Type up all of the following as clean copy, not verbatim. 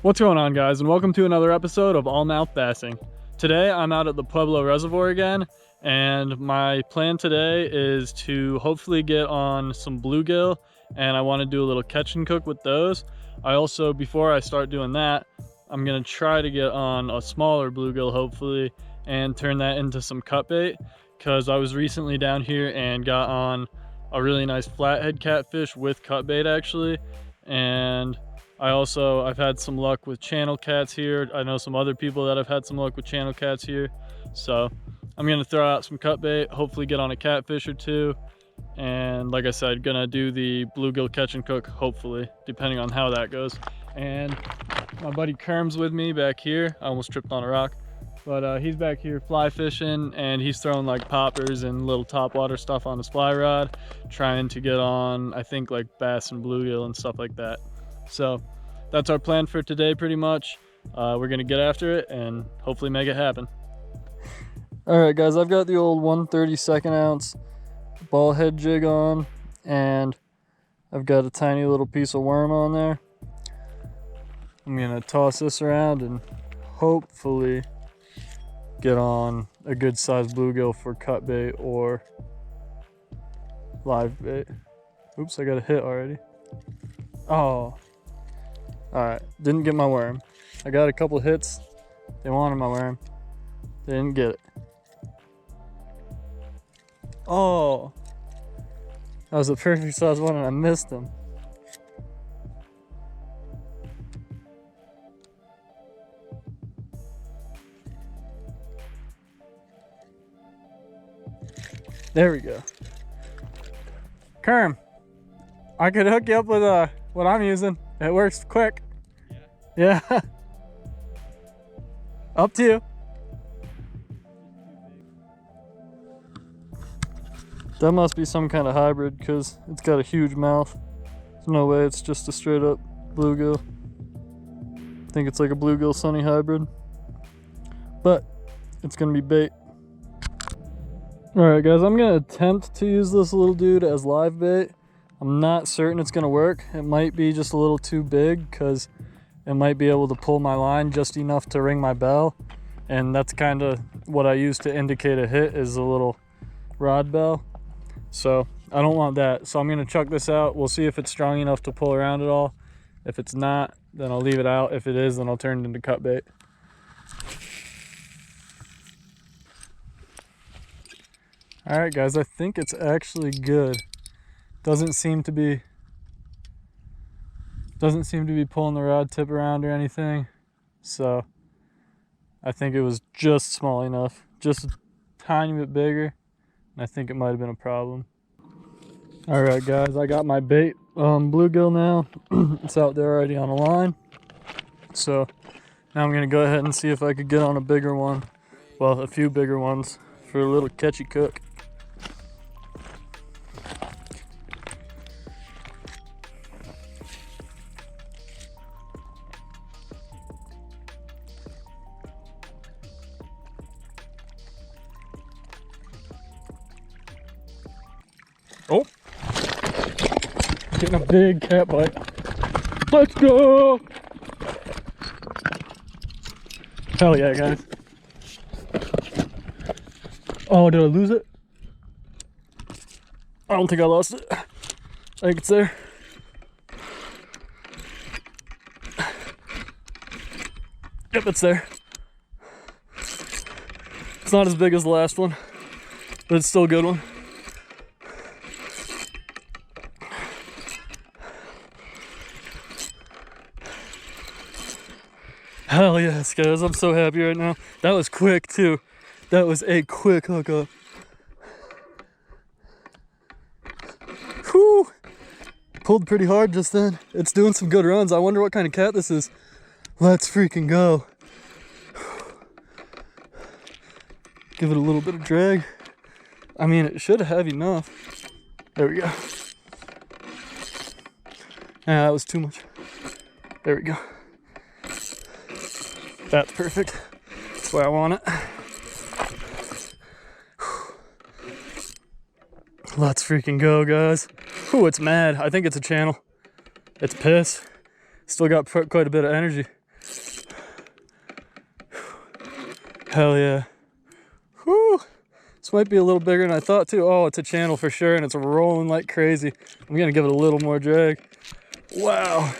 What's going on, guys, and welcome to another episode of All Mouth Bassing. Today I'm out at the Pueblo Reservoir again, and my plan today is to hopefully get on some bluegill, and I want to do a little catch and cook with those. I also, before I start doing that, I'm going to try to get on a smaller bluegill hopefully and turn that into some cut bait, because I was recently down here and got on a really nice flathead catfish with cut bait actually, and I've had some luck with channel cats here. I know some other people that have had some luck with channel cats here. So I'm gonna throw out some cut bait, hopefully get on a catfish or two. And like I said, gonna do the bluegill catch and cook, hopefully, depending on how that goes. And my buddy Kerm's with me back here. I almost tripped on a rock. But he's back here fly fishing, and he's throwing like poppers and little topwater stuff on his fly rod, trying to get on, I think, like bass and bluegill and stuff like that. So that's our plan for today pretty much. We're gonna get after it and hopefully make it happen. All right, guys, I've got the old 1/32 ounce ball head jig on, and I've got a tiny little piece of worm on there. I'm gonna toss this around and hopefully get on a good sized bluegill for cut bait or live bait. Oops, I got a hit already. Oh. Alright, didn't get my worm. I got a couple hits. They wanted my worm. They didn't get it. Oh! That was a perfect size one and I missed him. There we go. Kerm, I could hook you up with what I'm using. It works quick. Yeah. Up to you. That must be some kind of hybrid because it's got a huge mouth. There's no way it's just a straight up bluegill. I think it's like a bluegill sunny hybrid. But it's gonna be bait. Alright guys, I'm gonna attempt to use this little dude as live bait. I'm not certain it's gonna work. It might be just a little too big because it might be able to pull my line just enough to ring my bell. And that's kind of what I use to indicate a hit, is a little rod bell. So I don't want that. So I'm gonna chuck this out. We'll see if it's strong enough to pull around at all. If it's not, then I'll leave it out. If it is, then I'll turn it into cut bait. Alright guys, I think it's actually good. Doesn't seem to be pulling the rod tip around or anything. So I think it was just small enough, just a tiny bit bigger, and I think it might have been a problem. All right guys, I got my bait bluegill now. It's out there already on a line. So now I'm gonna go ahead and see if I could get on a bigger one. Well, a few bigger ones for a little catchy cook. Oh, getting a big cat bite. Let's go! Hell yeah, guys. Oh, did I lose it? I don't think I lost it. I think it's there. Yep, it's there. It's not as big as the last one, but it's still a good one. Hell yes, guys, I'm so happy right now. That was quick too. That was a quick hookup. Whew! Pulled pretty hard just then. It's doing some good runs. I wonder what kind of cat this is. Let's freaking go. Give it a little bit of drag. I mean, it should have enough. There we go. Yeah, that was too much. There we go. That's perfect. That's where I want it. Let's freaking go, guys. Ooh, it's mad. I think it's a channel. It's pissed. Still got quite a bit of energy. Hell yeah. Whew. This might be a little bigger than I thought too. Oh, it's a channel for sure, and it's rolling like crazy. I'm gonna give it a little more drag. Wow.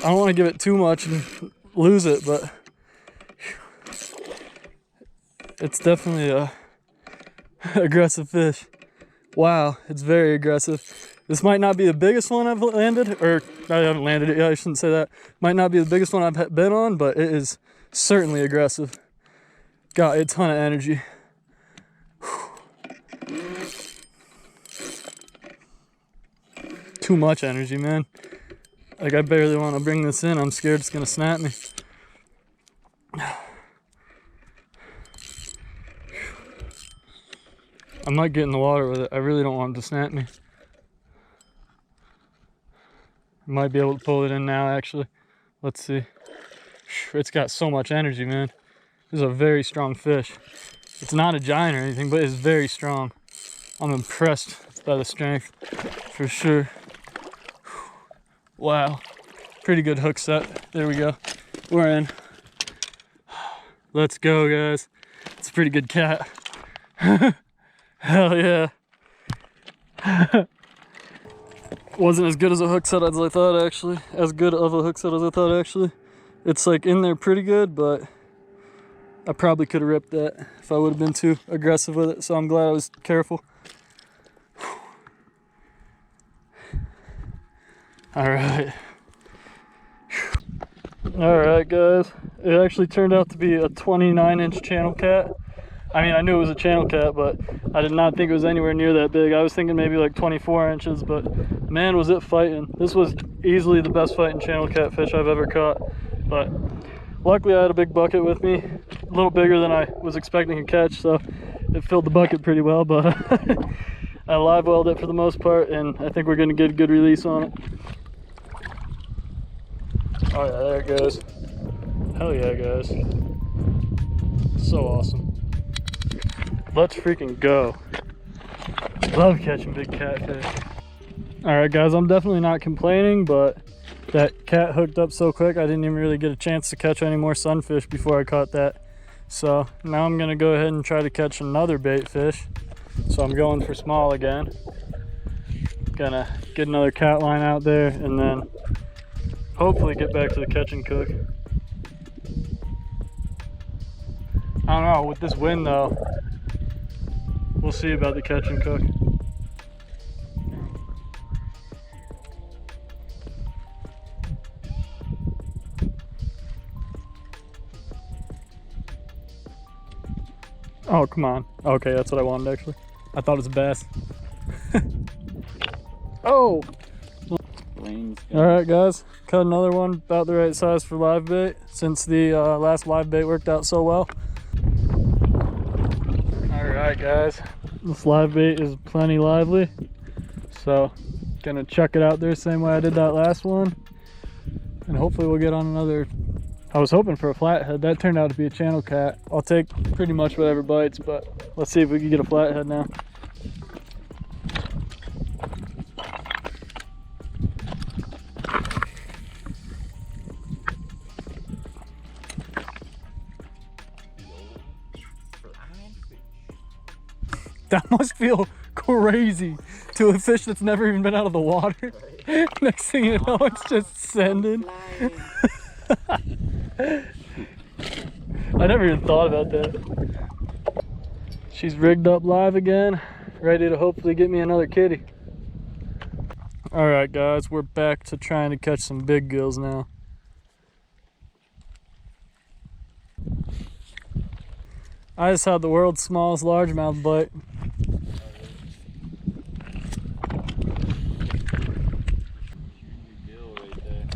I don't want to give it too much and lose it, but it's definitely a aggressive fish. Wow, it's very aggressive. This might not be the biggest one I've landed, or I haven't landed it yet, I shouldn't say that. Might not be the biggest one I've been on, but it is certainly aggressive. Got a ton of energy. Too much energy, man. Like, I barely want to bring this in. I'm scared it's gonna snap me. I might get in the water with it. I really don't want it to snap me. I might be able to pull it in now, actually. Let's see. It's got so much energy, man. This is a very strong fish. It's not a giant or anything, but it's very strong. I'm impressed by the strength, for sure. Wow. Pretty good hook set. There we go. We're in. Let's go, guys. It's a pretty good cat. Hell yeah. Wasn't as good as a hook set as I thought, actually. As good of a hook set as I thought, actually. It's like in there pretty good, but I probably could have ripped that if I would have been too aggressive with it. So I'm glad I was careful. All right. All right, guys. It actually turned out to be a 29-inch channel cat. I mean, I knew it was a channel cat, but I did not think it was anywhere near that big. I was thinking maybe like 24 inches, but man, was it fighting. This was easily the best fighting channel catfish I've ever caught. But luckily I had a big bucket with me, a little bigger than I was expecting to catch, so it filled the bucket pretty well, but I live welled it for the most part, and I think we're gonna get a good release on it. Oh yeah, there it goes. Hell yeah, guys. So awesome. Let's freaking go. Love catching big catfish. Alright guys, I'm definitely not complaining, but that cat hooked up so quick I didn't even really get a chance to catch any more sunfish before I caught that. So now I'm gonna go ahead and try to catch another bait fish. So I'm going for small again. Gonna get another cat line out there and then hopefully get back to the catch and cook. I don't know, with this wind though, we'll see about the catch and cook. Oh, come on. Okay, that's what I wanted actually. I thought it was a bass. Oh! Alright guys, cut another one about the right size for live bait since the last live bait worked out so well. Alright guys, this live bait is plenty lively, so gonna chuck it out there same way I did that last one, and hopefully we'll get on another. I was hoping for a flathead. That turned out to be a channel cat. I'll take pretty much whatever bites, but let's see if we can get a flathead now. That must feel crazy to a fish that's never even been out of the water. Right. Next thing you know, it's just sending. I never even thought about that. She's rigged up live again, ready to hopefully get me another kitty. All right, guys, we're back to trying to catch some big gills now. I just had the world's smallest largemouth bite.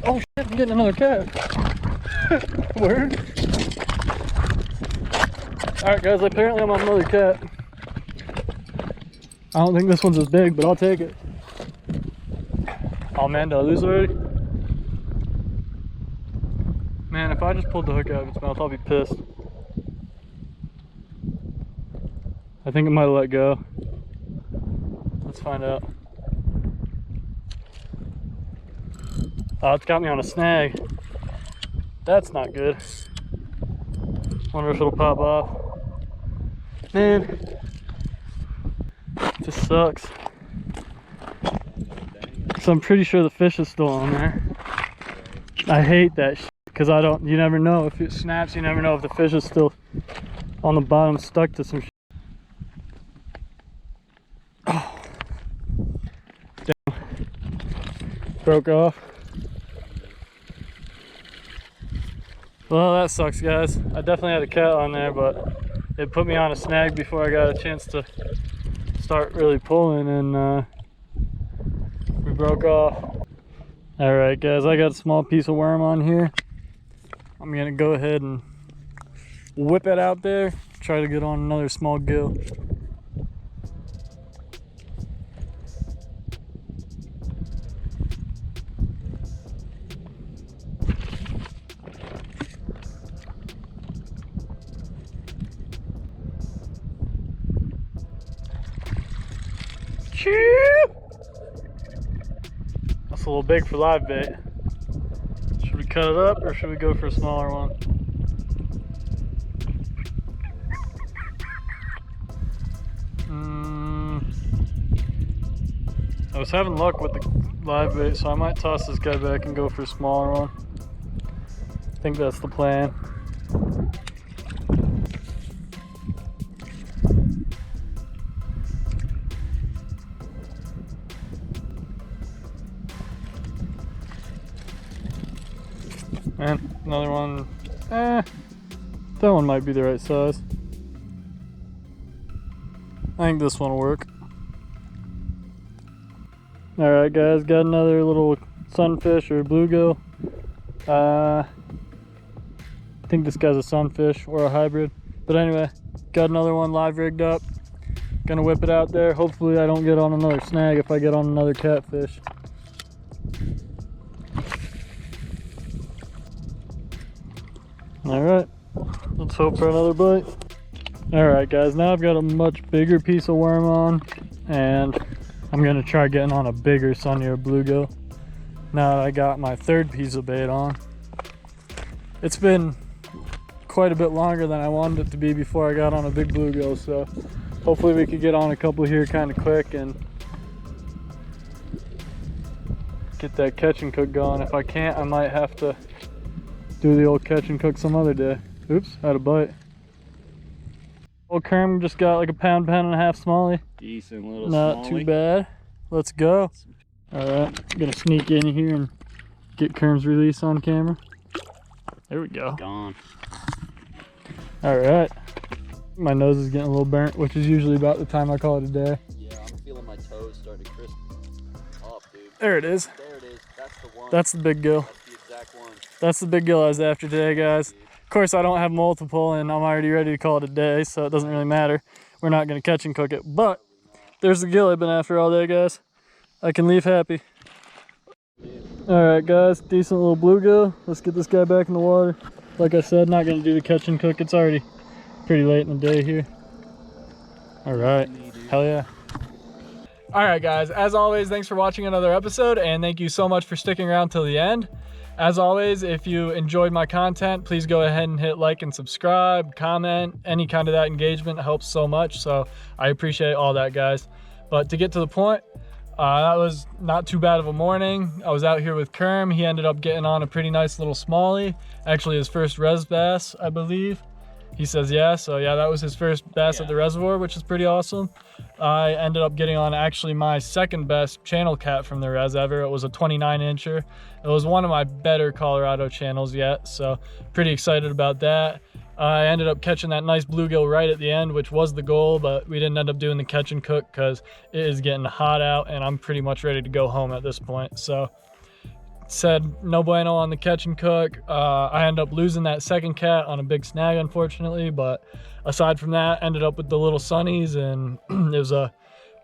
Oh shit, I'm getting another cat. Word. Alright guys, apparently I'm on another cat. I don't think this one's as big, but I'll take it. Oh man, did I lose already? Man, if I just pulled the hook out of its mouth, I'll be pissed. I think it might have let go. Let's find out. Oh, it's got me on a snag. That's not good. Wonder if it'll pop off. Man, this sucks. So I'm pretty sure the fish is still on there. I hate that shit because you never know if it snaps. You never know if the fish is still on the bottom, stuck to some shit. Oh. Damn. Broke off. Well, that sucks, guys. I definitely had a cat on there, but it put me on a snag before I got a chance to start really pulling, and we broke off. All right, guys, I got a small piece of worm on here. I'm gonna go ahead and whip it out there, try to get on another small gill. That's a little big for live bait. Should we cut it up or should we go for a smaller one? I was having luck with the live bait, so I might toss this guy back and go for a smaller one. I think that's the plan. And another one, that one might be the right size. I think this one will work. Alright guys, got another little sunfish or bluegill. I think this guy's a sunfish or a hybrid. But anyway, got another one live rigged up. Gonna whip it out there. Hopefully I don't get on another snag if I get on another catfish. Alright, let's hope for another bite. Alright guys, now I've got a much bigger piece of worm on, and I'm gonna try getting on a bigger sunnier bluegill. Now that I got my third piece of bait on. It's been quite a bit longer than I wanted it to be before I got on a big bluegill, so hopefully we could get on a couple here kind of quick and get that catch and cook going. If I can't, I might have to do the old catch and cook some other day. Oops, had a bite. Old Kerm just got like a pound and a half smallie. Decent little Not smallie. Too bad. Let's go. Alright, gonna sneak in here and get Kerm's release on camera. There we go. Gone. Alright. My nose is getting a little burnt, which is usually about the time I call it a day. Yeah, I'm feeling my toes starting to crisp up, dude. There it is. There it is. That's the one. That's the big gill. That's the exact one. That's the big gill I was after today, guys. Of course, I don't have multiple, and I'm already ready to call it a day, so it doesn't really matter. We're not going to catch and cook it, but there's the gill I've been after all day, guys. I can leave happy. Alright, guys, decent little bluegill. Let's get this guy back in the water. Like I said, not going to do the catch and cook. It's already pretty late in the day here. Alright, hell yeah. Alright, guys, as always, thanks for watching another episode, and thank you so much for sticking around till the end. As always, if you enjoyed my content, please go ahead and hit like and subscribe, comment. Any kind of that engagement helps so much, so I appreciate all that, guys. But to get to the point, that was not too bad of a morning. I was out here with Kerm. He ended up getting on a pretty nice little smallie. Actually, his first res bass, I believe. He says yeah, so yeah, that was his first bass at the reservoir, which is pretty awesome. I ended up getting on actually my second best channel cat from the res ever. It was a 29-incher. It was one of my better Colorado channels yet, so pretty excited about that. I ended up catching that nice bluegill right at the end, which was the goal, but we didn't end up doing the catch and cook because it is getting hot out and I'm pretty much ready to go home at this point. So said no bueno on the catch and cook. I ended up losing that second cat on a big snag, unfortunately, but aside from that, ended up with the little sunnies, and it was a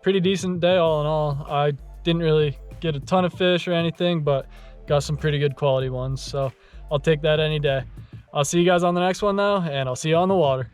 pretty decent day all in all. I didn't really get a ton of fish or anything, but got some pretty good quality ones, so I'll take that any day. I'll see you guys on the next one though, and I'll see you on the water.